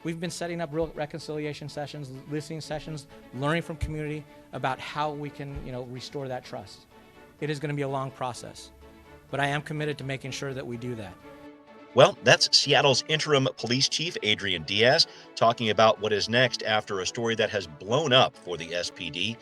We've been setting up real reconciliation sessions, listening sessions, learning from community about how we can, restore that trust. It is going to be a long process, but I am committed to making sure that we do that. Well, that's Seattle's interim police chief, Adrian Diaz, talking about what is next after a story that has blown up for the SPD.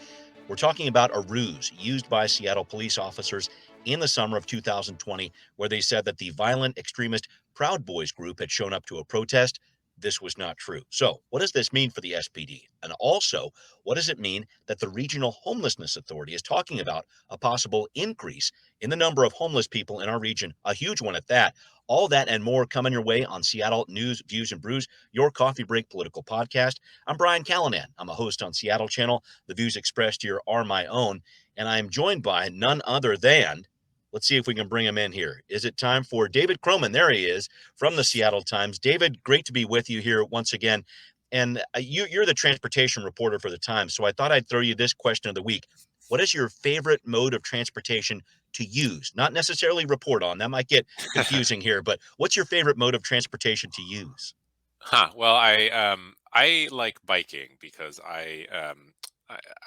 We're talking about a ruse used by Seattle police officers in the summer of 2020, where they said that the violent extremist Proud Boys group had shown up to a protest. This was not true. So, what does this mean for the SPD? And also, what does it mean that the Regional Homelessness Authority is talking about a possible increase in the number of homeless people in our region, a huge one at that? All that and more coming your way on Seattle News, Views, and Brews, your coffee break political podcast. I'm Brian Callanan. I'm a host on Seattle Channel. The views expressed here are my own, and I am joined by none other than, let's see if we can bring him in here. Is it time for David Croman? There he is from the Seattle Times. David, great to be with you here once again. And you're the transportation reporter for the Times, so I thought I'd throw you this question of the week. What is your favorite mode of transportation to use? Not necessarily report on. That might get confusing here, but what's your favorite mode of transportation to use? Well, I like biking because I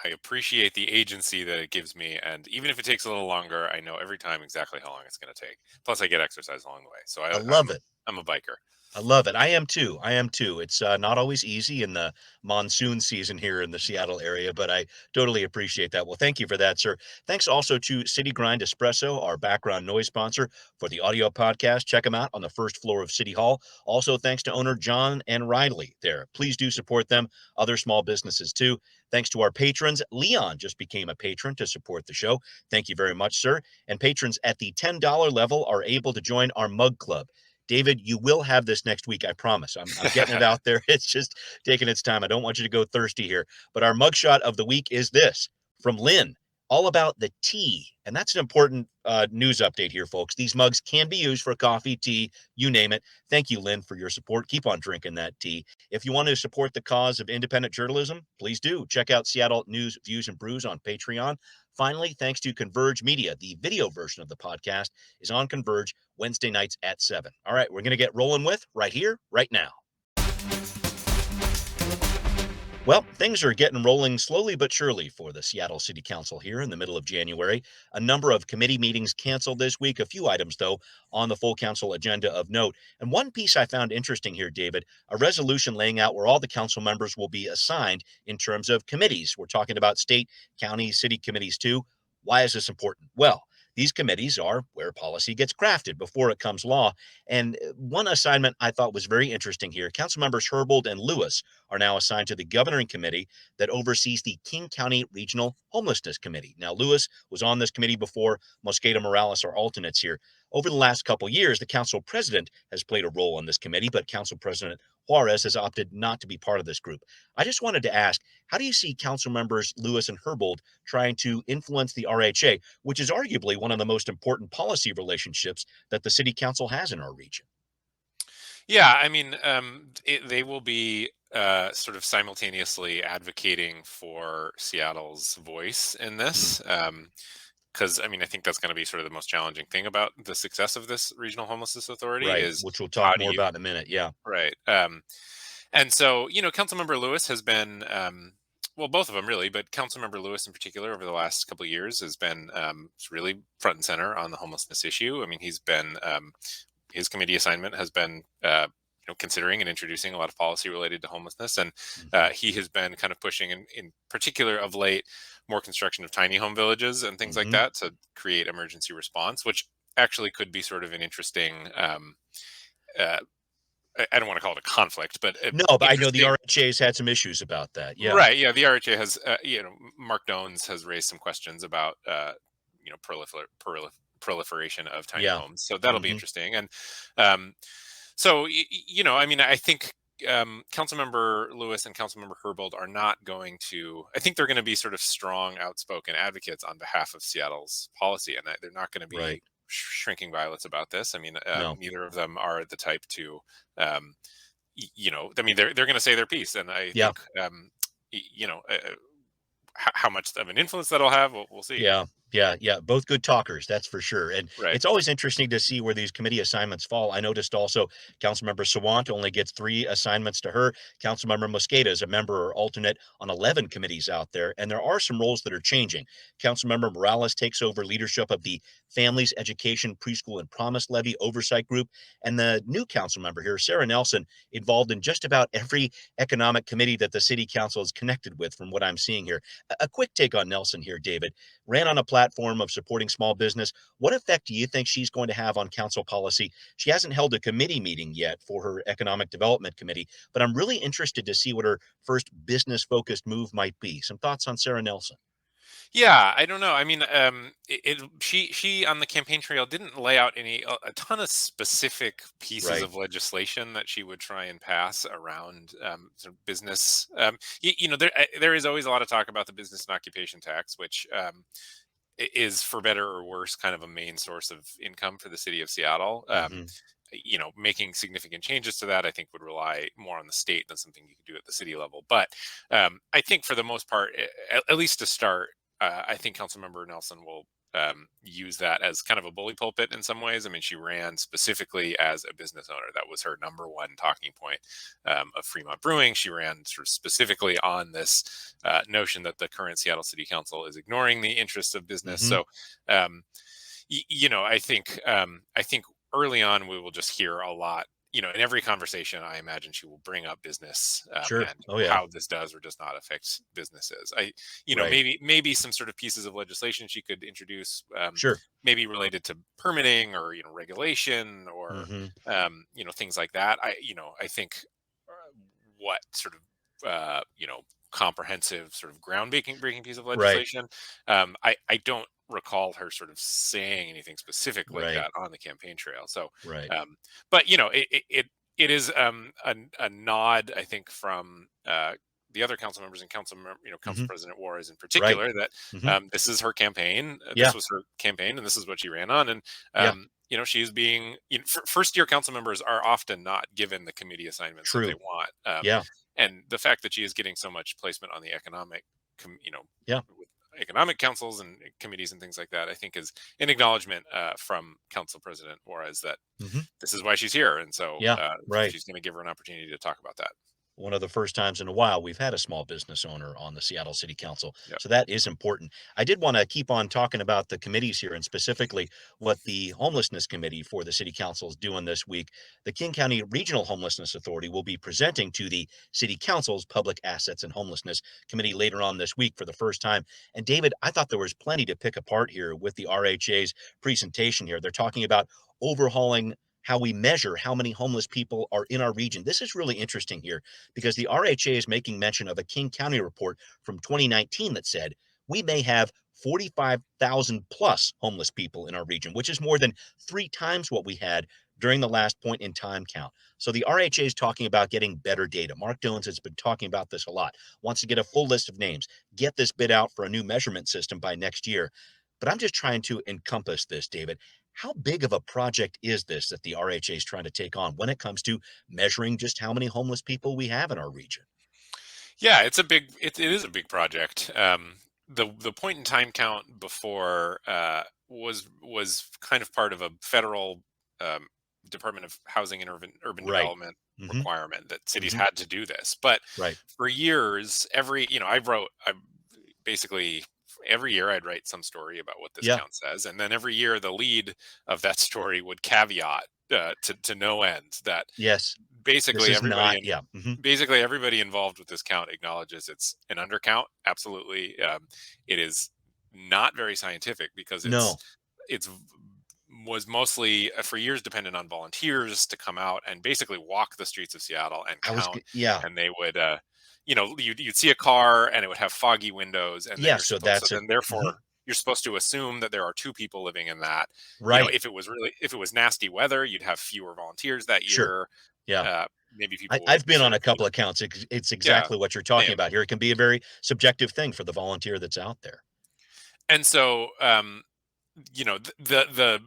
appreciate the agency that it gives me, and even if it takes a little longer, I know every time exactly how long it's going to take. Plus, I get exercise along the way, so I love it. I'm a biker. I love it. I am too. I am too. It's not always easy in the monsoon season here in the Seattle area, but I totally appreciate that. Well, thank you for that, sir. Thanks also to City Grind Espresso, our background noise sponsor for the audio podcast. Check them out on the first floor of City Hall. Also, thanks to owner John and Riley there. Please do support them, other small businesses too. Thanks to our patrons. Leon just became a patron to support the show. Thank you very much, sir. And patrons at the $10 level are able to join our mug club. David, you will have this next week, I promise. I'm getting it out there. It's just taking its time. I don't want you to go thirsty here. But our mugshot of the week is this from Lynn, all about the tea. And that's an important news update here, folks. These mugs can be used for coffee, tea, you name it. Thank you, Lynn, for your support. Keep on drinking that tea. If you want to support the cause of independent journalism, please do. Check out Seattle News, Views, and Brews on Patreon. Finally, thanks to Converge Media, the video version of the podcast is on Converge Wednesday nights at 7. All right, we're going to get rolling with right here, right now. Well, things are getting rolling slowly but surely for the Seattle City Council here in the middle of January. A number of committee meetings canceled this week, a few items, though, on the full council agenda of note. And one piece I found interesting here, David, a resolution laying out where all the council members will be assigned in terms of committees. We're talking about state, county, city committees, too. Why is this important? Well, these committees are where policy gets crafted before it comes law. And one assignment I thought was very interesting here. Council members Herbold and Lewis are now assigned to the governing committee that oversees the King County Regional Homelessness Committee. Now, Lewis was on this committee before. Mosqueda Morales are alternates here. Over the last couple of years, the council president has played a role on this committee, but Council President Juarez has opted not to be part of this group. I just wanted to ask, how do you see council members Lewis and Herbold trying to influence the RHA, which is arguably one of the most important policy relationships that the city council has in our region? Yeah, I mean, they will be sort of simultaneously advocating for Seattle's voice in this. Because I mean, I think that's going to be sort of the most challenging thing about the success of this regional homelessness authority Right, is which we'll how talk do more you about in a minute. Yeah. right. And so Councilmember Lewis has been well, both of them really, but Councilmember Lewis in particular over the last couple of years has been really front and center on the homelessness issue. I mean, he's been his committee assignment has been considering and introducing a lot of policy related to homelessness, and he has been kind of pushing in particular of late more construction of tiny home villages and things like that to create emergency response, which actually could be sort of an interesting I don't want to call it a conflict, but No, but I know the RHA's had some issues about that. Yeah. right. Yeah, the RHA has Mark Dones has raised some questions about proliferation of tiny homes, so that'll be interesting. And so I mean, I think Councilmember Lewis and Councilmember Herbold are not going to. I think they're going to be sort of strong, outspoken advocates on behalf of Seattle's policy, and they're not going to be shrinking violets about this. I mean, neither of them are the type to, I mean, they're going to say their piece, and I think, how much of an influence that'll have, we'll see. Yeah. Yeah, both good talkers, that's for sure, and Right. it's always interesting to see where these committee assignments fall. I noticed also Councilmember Sawant only gets 3 assignments to her. Councilmember Mosqueda is a member or alternate on 11 committees out there, and there are some roles that are changing. Councilmember Morales takes over leadership of the Families, Education, Preschool, and Promise Levy Oversight Group, and the new council member here, Sarah Nelson, involved in just about every economic committee that the city council is connected with from what I'm seeing here. A quick take on Nelson here, David. Ran on a platform of supporting small business. What effect do you think she's going to have on council policy? She hasn't held a committee meeting yet for her economic development committee, but I'm really interested to see what her first business focused move might be. Some thoughts on Sarah Nelson? Yeah, I don't know. I mean, she on the campaign trail didn't lay out a ton of specific pieces Right. of legislation that she would try and pass around sort of business. There is always a lot of talk about the business and occupation tax, which is, for better or worse, kind of a main source of income for the city of Seattle. Hmm. Making significant changes to that, I think, would rely more on the state than something you could do at the city level. But I think, for the most part, at least to start, I think Councilmember Nelson will use that as kind of a bully pulpit in some ways. I mean, she ran specifically as a business owner. That was her number one talking point of Fremont Brewing. She ran sort of specifically on this notion that the current Seattle City Council is ignoring the interests of business. Hmm. So, I think early on we will just hear a lot. In every conversation, I imagine she will bring up business, Sure. and Oh, yeah. how this does or does not affect businesses. Right. Maybe some sort of pieces of legislation she could introduce, Sure. maybe related to permitting or regulation or Hmm. things like that. I think what sort of comprehensive sort of breaking piece of Right. legislation. I don't recall her sort of saying anything specific like Right. that on the campaign trail. So, Right. but it is a nod, I think, from the other council members and Council Hmm. President Juarez in Right. particular, that Hmm. this is her campaign. This Yeah. was her campaign, and this is what she ran on. And Yeah. she is being, first year council members are often not given the committee assignments that they True. want. Yeah. And the fact that she is getting so much placement on the Yeah. with economic councils and committees and things like that, I think, is an acknowledgement from Council President Juarez that Hmm. this is why she's here. And so Yeah. Right. she's going to give her an opportunity to talk about that. One of the first times in a while we've had a small business owner on the Seattle City Council. Yeah. So that is important. I did want to keep on talking about the committees here and specifically what the homelessness committee for the city council is doing this week. The King County Regional Homelessness Authority will be presenting to the city council's Public Assets and Homelessness Committee later on this week for the first time. And David, I thought there was plenty to pick apart here with the RHA's presentation here. They're talking about overhauling how we measure how many homeless people are in our region. This is really interesting here because the RHA is making mention of a King County report from 2019 that said we may have 45,000 plus homeless people in our region, which is more than 3 times what we had during the last point in time count. So the RHA is talking about getting better data. Mark Jones has been talking about this a lot, wants to get a full list of names, get this bid out for a new measurement system by next year. But I'm just trying to encompass this, David. How big of a project is this that the RHA is trying to take on when it comes to measuring just how many homeless people we have in our region? Yeah, it is a big project. The point in time count before was kind of part of a federal um, Department of Housing and Urban Right. Development Hmm. requirement that cities Hmm. had to do this. But Right. for years, I basically every year I'd write some story about what this Yeah. count says, and then every year the lead of that story would caveat to no end that Yes. This basically is everybody not. in Yeah. Hmm. basically everybody involved with this count acknowledges it's an undercount. Absolutely. It is not very scientific because No. it's was mostly for years dependent on volunteers to come out and basically walk the streets of Seattle and count. Yeah. And they would you'd see a car and it would have foggy windows, and then Yeah. So that's it. Hmm. therefore you're supposed to assume that there are two people living in that. Right. If it was nasty weather, you'd have fewer volunteers that Sure. year. Yeah. Maybe people would I've been sort on of a couple accounts. It's yeah, exactly what you're talking same. about here. It can be a very subjective thing for the volunteer that's out there. And so, the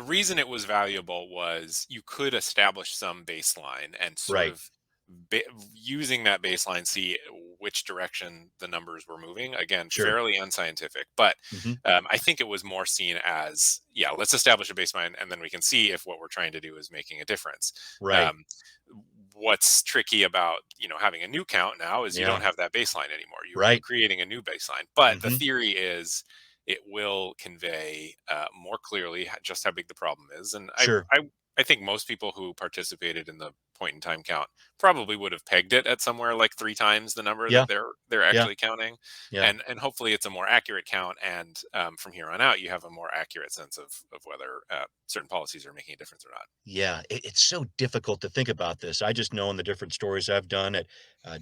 reason it was valuable was you could establish some baseline and sort Right. of ba- using that baseline, see which direction the numbers were moving. Again, Sure. fairly unscientific, but Hmm. I think it was more seen as, yeah, let's establish a baseline, and then we can see if what we're trying to do is making a difference. Right. Um, what's tricky about having a new count now is you Yeah. don't have that baseline anymore. You're Right. creating a new baseline, but the Hmm. theory is it will convey more clearly just how big the problem is. And Sure. I think most people who participated in the point in time count probably would have pegged it at somewhere like 3 times the number Yeah. that they're Yeah. actually counting, Yeah. and hopefully it's a more accurate count. And from here on out, you have a more accurate sense of whether certain policies are making a difference or not. Yeah, it's so difficult to think about this. I just know in the different stories I've done at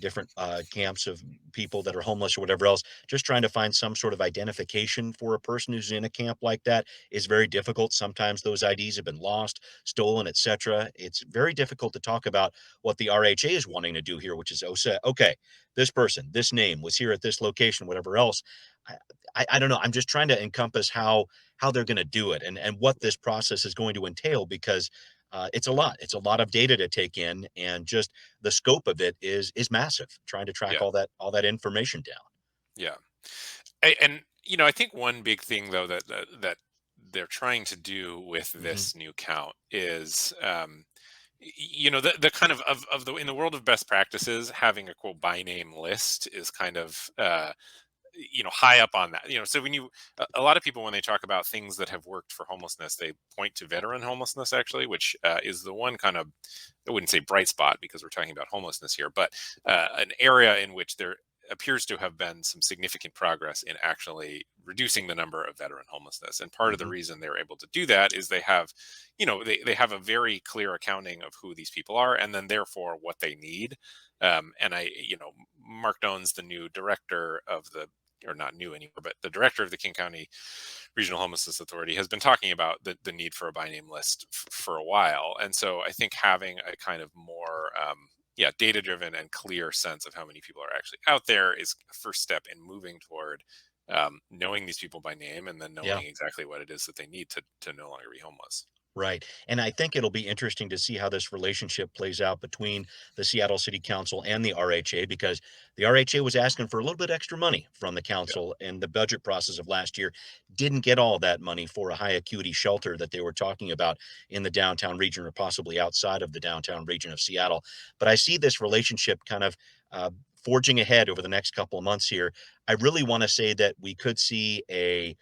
different camps of people that are homeless or whatever else, just trying to find some sort of identification for a person who's in a camp like that is very difficult. Sometimes those IDs have been lost, stolen, etc. It's very difficult to talk about what the RHA is wanting to do here, which is, oh, say, okay, this person, this name was here at this location, whatever else. I, I don't know. I'm just trying to encompass how they're going to do it and what this process is going to entail because it's a lot. It's a lot of data to take in, and just the scope of it is massive. Trying to track Yeah, all that information down. yeah. And I think one big thing though that they're trying to do with Hmm. this new count is the kind of the in the world of best practices, having a quote by name list is kind of high up on that. So when a lot of people, when they talk about things that have worked for homelessness, they point to veteran homelessness, actually, which is the one kind of, I wouldn't say bright spot because we're talking about homelessness here, but an area in which there appears to have been some significant progress in actually reducing the number of veteran homelessness. And part of the Hmm. reason they're able to do that is they have they have a very clear accounting of who these people are, and then therefore what they need. And Mark Doan's the new director of the, or not new anymore, but the director of the King County Regional Homelessness Authority, has been talking about the need for a by name list for a while. And so I think having a kind of more data driven and clear sense of how many people are actually out there is a first step in moving toward knowing these people by name, and then Yeah. knowing exactly what it is that they need to no longer be homeless. Right. And I think it'll be interesting to see how this relationship plays out between the Seattle City Council and the RHA because the RHA was asking for a little bit extra money from the Yeah. council and the budget process of last year didn't get all that money for a high acuity shelter that they were talking about in the downtown region or possibly outside of the downtown region of Seattle. But I see this relationship kind of forging ahead over the next couple of months here. I really want to say that we could see a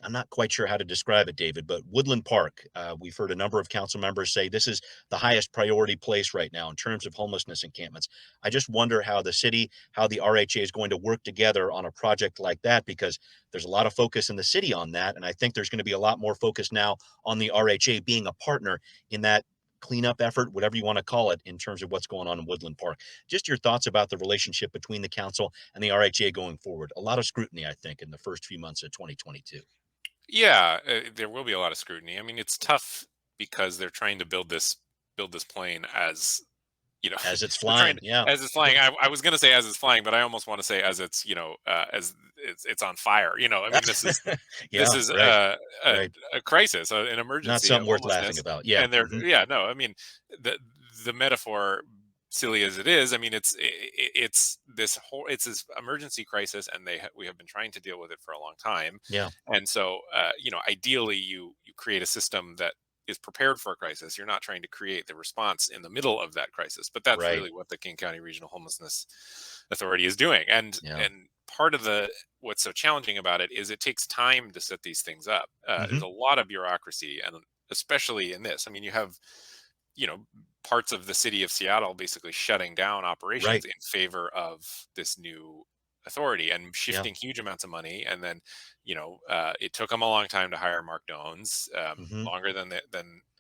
I'm not quite sure how to describe it, David, but Woodland Park, we've heard a number of council members say this is the highest priority place right now in terms of homelessness encampments. I just wonder how the city, how the RHA is going to work together on a project like that, because there's a lot of focus in the city on that. And I think there's going to be a lot more focus now on the RHA being a partner in that cleanup effort, whatever you want to call it, in terms of what's going on in Woodland Park. Just your thoughts about the relationship between the council and the RHA going forward. A lot of scrutiny, I think, in the first few months of 2022. Yeah, there will be a lot of scrutiny. I mean, it's tough because they're trying to build this plane as you know As it's they're trying flying, yeah. as it's flying. I was going to say as it's flying, but I almost want to say as it's as it's on fire. I mean, this Yeah, is right, a, right. a crisis, an Not emergency of something worth laughing homelessness. about. Yeah, And they're, mhm, yeah, no, I mean, the the metaphor, silly as it is, I mean, it's this emergency crisis, and we have been trying to deal with it for a long time. yeah, And so ideally you create a system that is prepared for a crisis. You're not trying to create the response in the middle of that crisis, but that's right, really what the King County Regional Homelessness Authority is doing. And yeah, and part of the what's so challenging about it is it takes time to set these things up. There's mhm, a lot of bureaucracy, and especially in this. I mean, you have you know parts of the city of Seattle basically shutting down operations right, in favor of this new authority and yeah, shifting huge amounts of money. And then it took them a long time to hire Mark Dones, mhm, longer than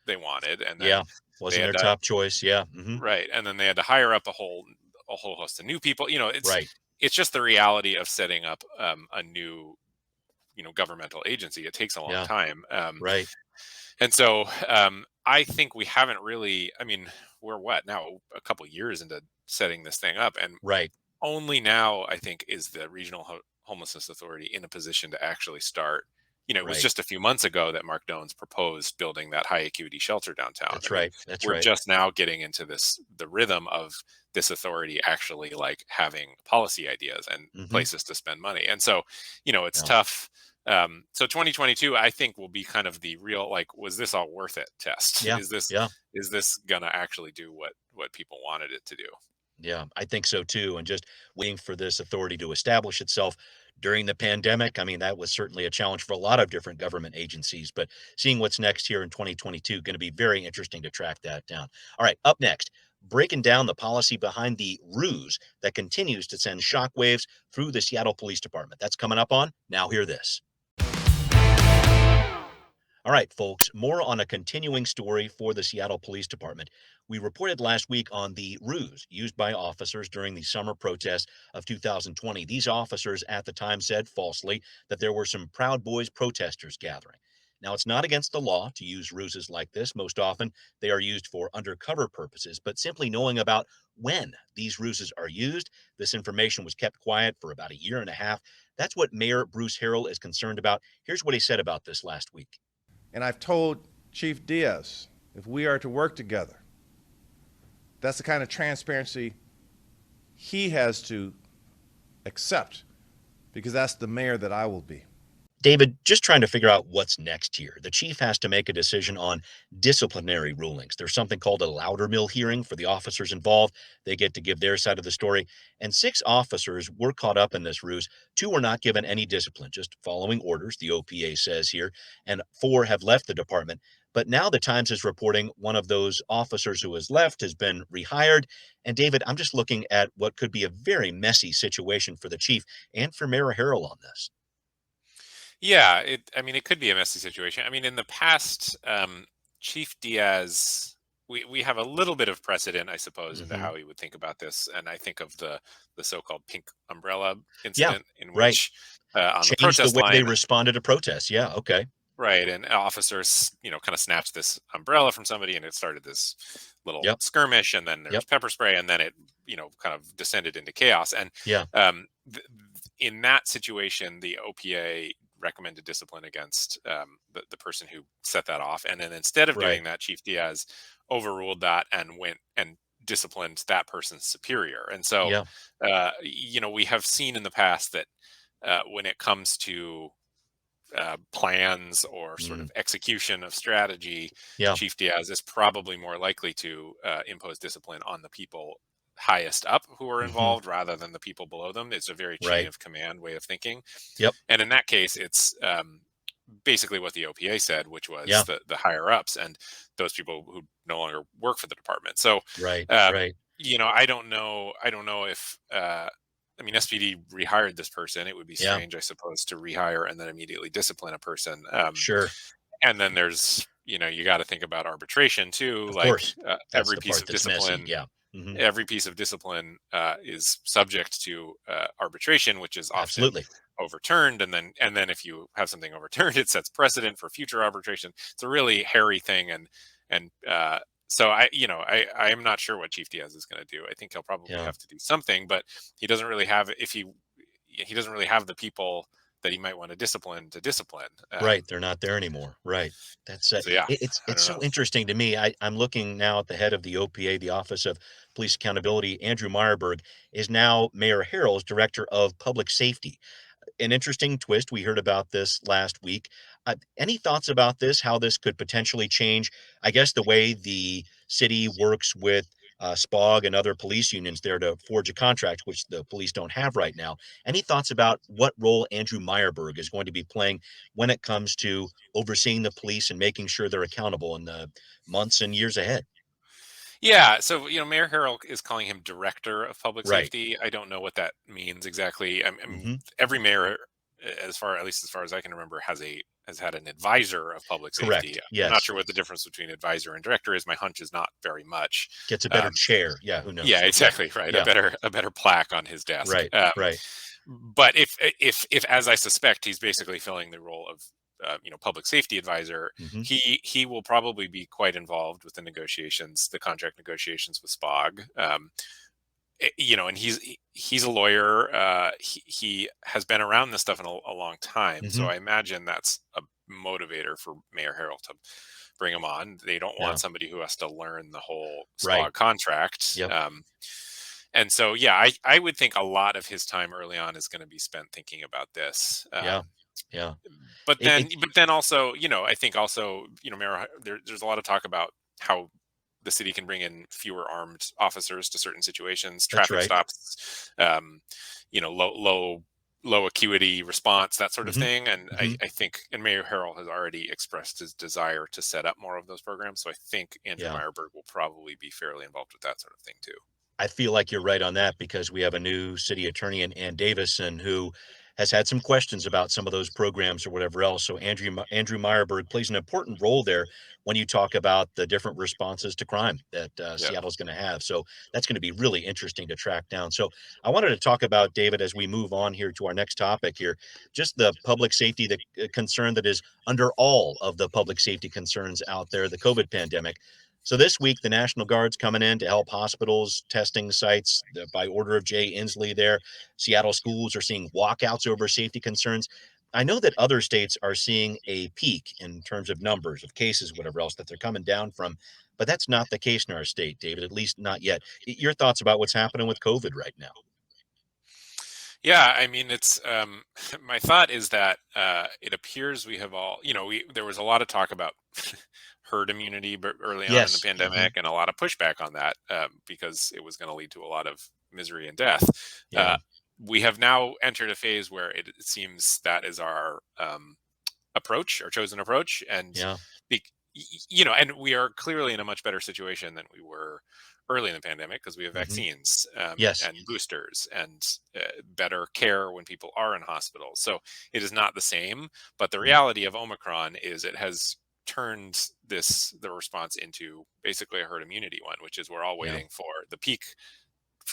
they wanted, and then yeah, they wasn't had their to, top choice, yeah, mhm, right, and then they had to hire up a whole host of new people. right, It's just the reality of setting up a new governmental agency. It takes a long yeah, time. right, And so I think we haven't really, I mean, we're what now, a couple years into setting this thing up. And right, only now, I think, is the Regional Homelessness Authority in a position to actually start it was Right. just a few months ago that Mark Dones proposed building that high acuity shelter downtown. That's I mean, right. That's we're right. just now getting into the rhythm of this authority actually like having policy ideas and Hmm. places to spend money. And so, it's Yeah. tough. So 2022, I think, will be kind of the real, like, was this all worth it test? Yeah. Yeah. Is this gonna actually do what people wanted it to do? Yeah, I think so too. And just waiting for this authority to establish itself during the pandemic. I mean, that was certainly a challenge for a lot of different government agencies, but seeing what's next here in 2022, going to be very interesting to track that down. All right, up next, breaking down the policy behind the ruse that continues to send shockwaves through the Seattle Police Department. That's coming up on Now Hear This. All right, folks, more on a continuing story for the Seattle Police Department. We reported last week on the ruse used by officers during the summer protests of 2020. These officers at the time said falsely that there were some Proud Boys protesters gathering. Now, it's not against the law to use ruses like this. Most often, they are used for undercover purposes, but simply knowing about when these ruses are used, this information was kept quiet for about a year and a half. That's what Mayor Bruce Harrell is concerned about. Here's what he said about this last week. And I've told Chief Diaz, if we are to work together, that's the kind of transparency he has to accept, because that's the mayor that I will be. David, just trying to figure out what's next here. The chief has to make a decision on disciplinary rulings. There's something called a Loudermill hearing for the officers involved. They get to give their side of the story. And 6 officers were caught up in this ruse. 2 were not given any discipline, just following orders, the OPA says here. And 4 have left the department. But now the Times is reporting one of those officers who has left has been rehired. And David, I'm just looking at what could be a very messy situation for the chief and for Mayor Harrell on this. Yeah, I mean, it could be a messy situation. I mean, in the past, Chief Diaz, we have a little bit of precedent, I suppose, into Hmm. how he would think about this. And I think of the so-called pink umbrella Yeah, incident, in right. which on the Change the protest way they line, responded to protests. Yeah, okay. right, and officers, kind of snatched this umbrella from somebody, and it started this little Yep, skirmish, and then there was yep, pepper spray, and then it, kind of descended into chaos. And yeah, um, in that situation, the OPA recommended discipline against the person who set that off. And then instead of right. doing that, Chief Diaz overruled that and went and disciplined that person's superior. And so, Yeah, we have seen in the past that when it comes to plans or sort mm, of execution of strategy, yeah, Chief Diaz is probably more likely to impose discipline on the people highest up who are mhm, involved rather than the people below them. It's a very chain right. of command way of thinking. Yep, And in that case, it's basically what the OPA said, which was yeah, the higher ups and those people who no longer work for the department. So, right, um, right. I don't know. I don't know if. I mean, SPD rehired this person. It would be Yeah, strange, I suppose, to rehire and then immediately discipline a person. sure. And then there's, you got to think about arbitration too. Of Like course. That's every the piece part of that's messy. discipline, Yeah. Hmm. is subject to arbitration, which is often Absolutely. overturned. And then if you have something overturned, it sets precedent for future arbitration. It's a really hairy thing. And so I am not sure what Chief Diaz is going to do. I think he'll probably Yeah. have to do something, but he doesn't really have, if he doesn't really have the people that he might want to discipline. Right, they're not there anymore. Right. That's So yeah, it's I it's don't so know. interesting to me. I'm looking now at the head of the OPA, the Office of Police Accountability. Andrew Meyerberg is now Mayor Harrell's director of public safety. An interesting twist. We heard about this last week. Any thoughts about this? How this could potentially change, I guess, the way the city works with SPOG and other police unions there to forge a contract, which the police don't have right now. Any thoughts about what role Andrew Meyerberg is going to be playing when it comes to overseeing the police and making sure they're accountable in the months and years ahead? Yeah, so Mayor Harrell is calling him Director of Public Right. Safety. I don't know what that means exactly. Hmm. Every mayor, at least as far as I can remember, has had an advisor of public safety. Correct. I'm not Yes. sure what the difference between advisor and director is. My hunch is not very much. Gets a better Um, chair. Yeah. Who yeah, knows? Yeah. exactly right. A Yeah. better plaque on his desk. Right. Right. But if as I suspect, he's basically filling the role of public safety advisor, Hmm. he will probably be quite involved with the contract negotiations with SPOG. and he's a lawyer. He has been around this stuff in a long time, so Hmm. I imagine that's a motivator for Mayor Harrell to bring him on. They don't Yeah. want somebody who has to learn the whole Right. SWOG contract. Yep. And so, yeah, I would think a lot of his time early on is going to be spent thinking about this. Yeah. Yeah. But It, then, it, but then also, I think also, Mayor, there's a lot of talk about how the city can bring in fewer armed officers to certain situations, that's traffic right. stops, low acuity response, that sort of Hmm. thing. And Hmm. I think, and Mayor Harrell has already expressed his desire to set up more of those programs. So I think Andrew Yeah. Meyerberg will probably be fairly involved with that sort of thing too. I feel like you're right on that because we have a new city attorney in Ann Davison who has had some questions about some of those programs or whatever else. So Andrew Meyerberg plays an important role there when you talk about the different responses to crime that Yeah. Seattle's going to have. So that's going to be really interesting to track down. So I wanted to talk about, David, as we move on here to our next topic here, just the public safety, the concern that is under all of the public safety concerns out there, the COVID pandemic. So this week, the National Guard's coming in to help hospitals, testing sites by order of Jay Inslee there. Seattle schools are seeing walkouts over safety concerns. I know that other states are seeing a peak in terms of numbers of cases, whatever else that they're coming down from, but that's not the case in our state, David, at least not yet. Your thoughts about what's happening with COVID right now? Yeah, I mean, it's my thought is that it appears we have all, there was a lot of talk about herd immunity early on in the Yes. Hmm. pandemic, and a lot of pushback on that because it was going to lead to a lot of misery and death. Yeah. Uh, we have now entered a phase where it seems that is our approach, our chosen approach, and Yeah. be, and we are clearly in a much better situation than we were early in the pandemic because we have Hmm. vaccines Yes. and boosters and better care when people are in hospitals. So it is not the same, but the Mm. reality of Omicron is it has turned the response into basically a herd immunity one, which is we're all Yeah. waiting for the peak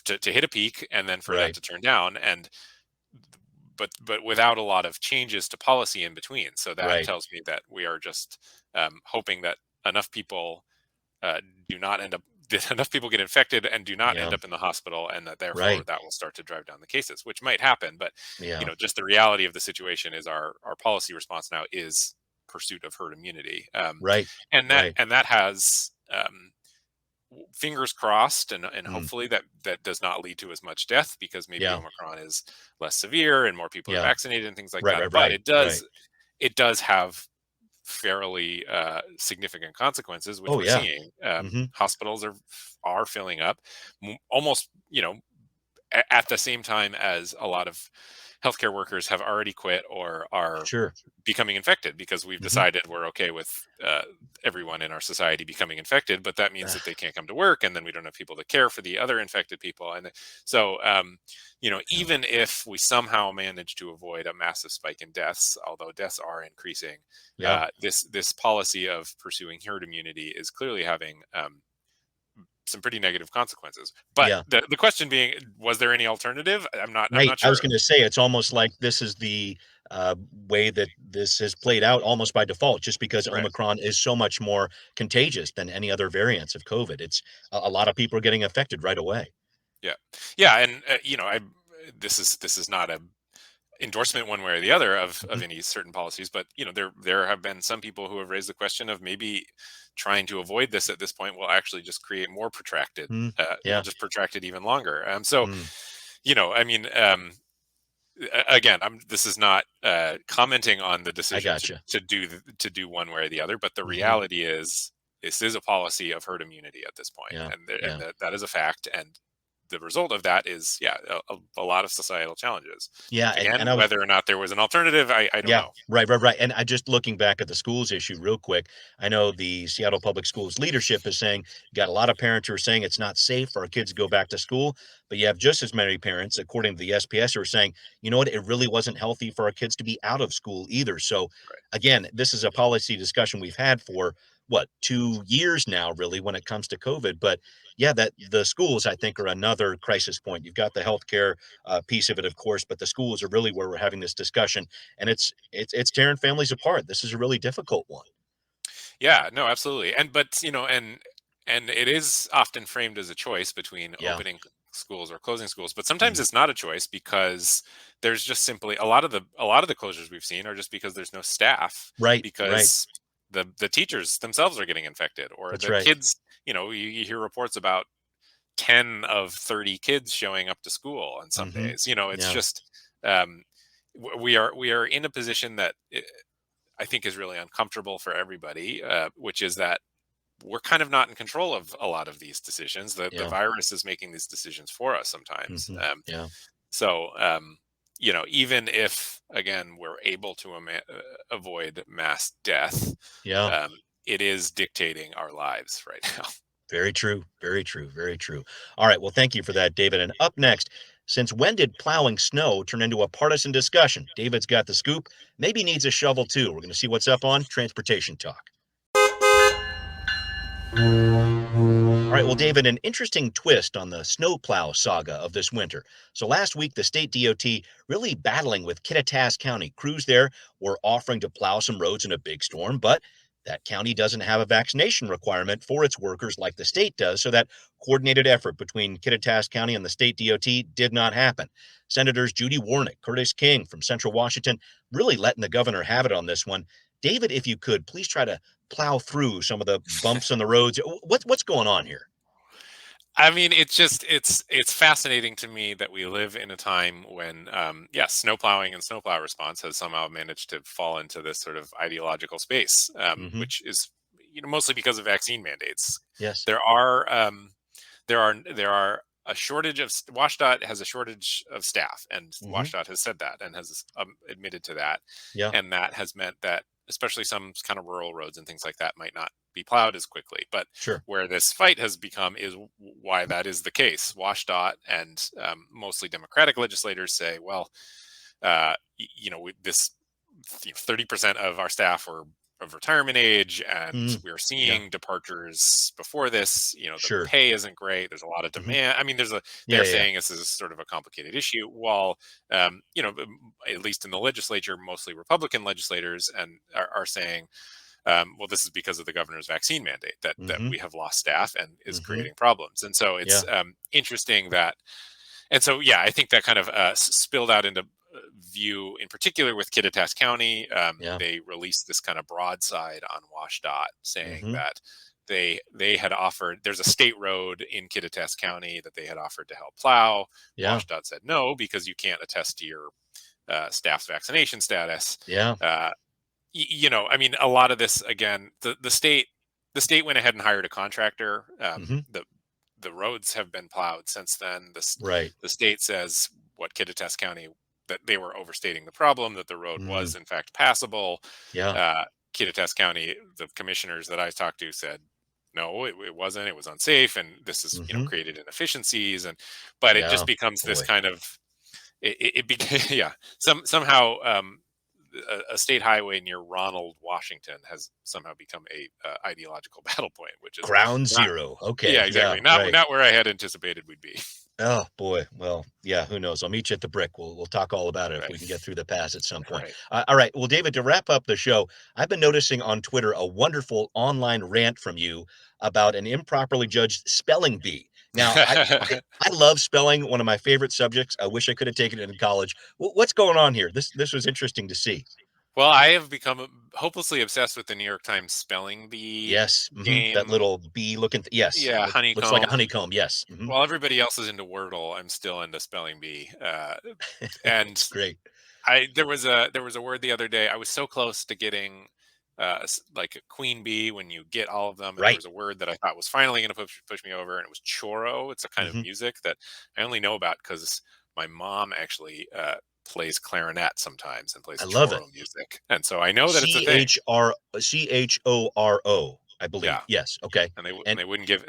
to hit a peak and then for that Right. to turn down. And but without a lot of changes to policy in between. So that Right. tells me that we are just hoping that enough people do not end up that enough people get infected and do not Yeah. end up in the hospital, and that therefore Right. that will start to drive down the cases, which might happen. But Yeah. just the reality of the situation is our policy response now is pursuit of herd immunity, Right. Right. and that has fingers crossed, and Mm. hopefully that does not lead to as much death because maybe Yeah. Omicron is less severe and more people are Yeah. vaccinated and things like Right. that. Right. But Right. Right. it does have fairly significant consequences, which Oh, we're yeah. seeing. Hmm. Hospitals are filling up, almost at the same time as a lot of healthcare workers have already quit or are Sure. becoming infected because we've Hmm. decided we're okay with everyone in our society becoming infected, but that means that they can't come to work, and then we don't have people to care for the other infected people. And so, Yeah. even if we somehow manage to avoid a massive spike in deaths, although deaths are increasing, Yeah. this policy of pursuing herd immunity is clearly having some pretty negative consequences. But Yeah. the question being, was there any alternative? I'm Right. not I was sure. going to say it's almost like this is the way that this has played out almost by default, just because Right. Omicron is so much more contagious than any other variants of COVID. It's a lot of people are getting affected right away. Yeah. Yeah. And I this is not a endorsement one way or the other of Mhm. any certain policies, but there have been some people who have raised the question of maybe trying to avoid this at this point will actually just create more protracted. Mm. Will Yeah. just protract it even longer. So Mm. I mean, again, this is not commenting on the I decision gotcha. to do one way or the other, but the Hmm. reality is this is a policy of herd immunity at this point, Yeah. and Yeah. that is a fact, and the result of that is a lot of societal challenges. Yeah. And Again, I was whether or not there was an alternative, I don't Yeah, know. right, right, right. And I just looking back at the schools issue real quick, I know the Seattle Public Schools leadership is saying you got a lot of parents who are saying it's not safe for our kids to go back to school, but you have just as many parents, according to the SPS, who are saying, you know what, it really wasn't healthy for our kids to be out of school either. So Right. again, this is a policy discussion we've had for what, 2 years now, really, when it comes to COVID. But yeah, that the schools, I think, are another crisis point. You've got the healthcare piece of it, of course, but the schools are really where we're having this discussion, and it's tearing families apart. This is a really difficult one. Yeah, no, absolutely. And but and it is often framed as a choice between Yeah. opening schools or closing schools, but sometimes it's not a choice because there's just simply a lot of the closures we've seen are just because there's no staff, Right. because the teachers themselves are getting infected, or That's the right. kids, you hear reports about 10 of 30 kids showing up to school on some days. It's Yeah. just we are in a position that I think is really uncomfortable for everybody, which is that we're kind of not in control of a lot of these decisions. The Yeah. virus is making these decisions for us sometimes. Yeah. So, even if, again, we're able to avoid mass death, Yeah. it is dictating our lives right now. Very true. Very true. Very true. All right. Well, thank you for that, David. And up next, since when did plowing snow turn into a partisan discussion? David's got the scoop. Maybe needs a shovel too. We're going to see what's up on Transportation Talk. All right, well, David, an interesting twist on the snowplow saga of this winter. So last week, the state DOT really battling with Kittitas County. Crews there were offering to plow some roads in a big storm, but that county doesn't have a vaccination requirement for its workers like the state does. So that coordinated effort between Kittitas County and the state DOT did not happen. Senators Judy Warnick, Curtis King from Central Washington, really letting the governor have it on this one. David, if you could, please try to plow through some of the bumps on the roads. What's going on here? I mean, it's fascinating to me that we live in a time when, snowplowing and snowplow response has somehow managed to fall into this sort of ideological space, which is, mostly because of vaccine mandates. Yes. There are a shortage of WashDOT has a shortage of staff, and WashDOT has said that and has admitted to that. Yeah. And that has meant that especially some kind of rural roads and things like that might not be plowed as quickly. But Sure. where this fight has become is why that is the case. WashDOT and mostly Democratic legislators say, well, this 30% of our staff were of retirement age, and we're seeing departures before this. The pay isn't great. There's a lot of demand. I mean, they're saying this is sort of a complicated issue. While at least in the legislature, mostly Republican legislators and are saying, well, this is because of the governor's vaccine mandate that we have lost staff and is creating problems. And so it's interesting that, and so I think that kind of spilled out into view in particular with Kittitas County. They released this kind of broadside on WashDOT saying that they had offered, there's a state road in Kittitas County that they had offered to help plow. WashDOT said no, because you can't attest to your staff's vaccination status. I mean, a lot of this, again, the state went ahead and hired a contractor. The roads have been plowed since then. The state says what Kittitas County, that they were overstating the problem, that the road was in fact passable. Kittitas County, the commissioners that I talked to said, no, it wasn't. It was unsafe, and this is created inefficiencies. But it just becomes this kind of it became somehow a state highway near Ronald, Washington, has somehow become a ideological battle point, which is ground zero. Okay, yeah, exactly. Not where I had anticipated we'd be. Oh boy. Well, who knows? I'll meet you at the brick. We'll talk all about it if we can get through the pass at some point. All right. Well, David, to wrap up the show, I've been noticing on Twitter a wonderful online rant from you about an improperly judged spelling bee. Now, I love spelling, one of my favorite subjects. I wish I could have taken it in college. What's going on here? This was interesting to see. Well, I have become hopelessly obsessed with the New York Times spelling bee. Yes, game. That little bee looking. Yes, yeah, honeycomb. Looks like a honeycomb. Yes. While everybody else is into Wordle, I'm still into spelling bee. And great. There was a word the other day. I was so close to getting like a queen bee when you get all of them. And there was a word that I thought was finally going to push me over, and it was choro. It's a kind of music that I only know about because my mom actually plays clarinet sometimes and plays choro music, and so I know that it's a thing. Choro, I believe. Yeah. Yes. Okay. And they wouldn't give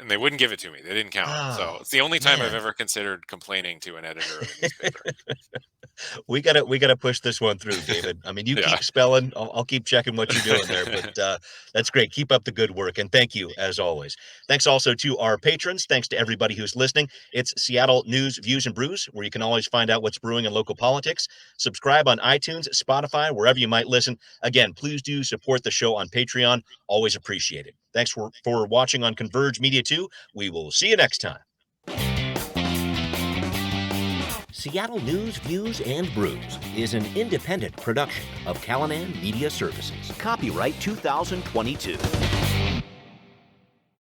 it to me. They didn't count it. So it's the only time I've ever considered complaining to an editor of a newspaper. We gotta push this one through, David. I mean, you keep spelling. I'll keep checking what you're doing there. But that's great. Keep up the good work, and thank you as always. Thanks also to our patrons. Thanks to everybody who's listening. It's Seattle News, Views, and Brews, where you can always find out what's brewing in local politics. Subscribe on iTunes, Spotify, wherever you might listen. Again, please do support the show on Patreon. Always appreciated. Thanks for watching on Converge Media 2. We will see you next time. Seattle News, Views, and Brews is an independent production of Callanan Media Services. Copyright 2022.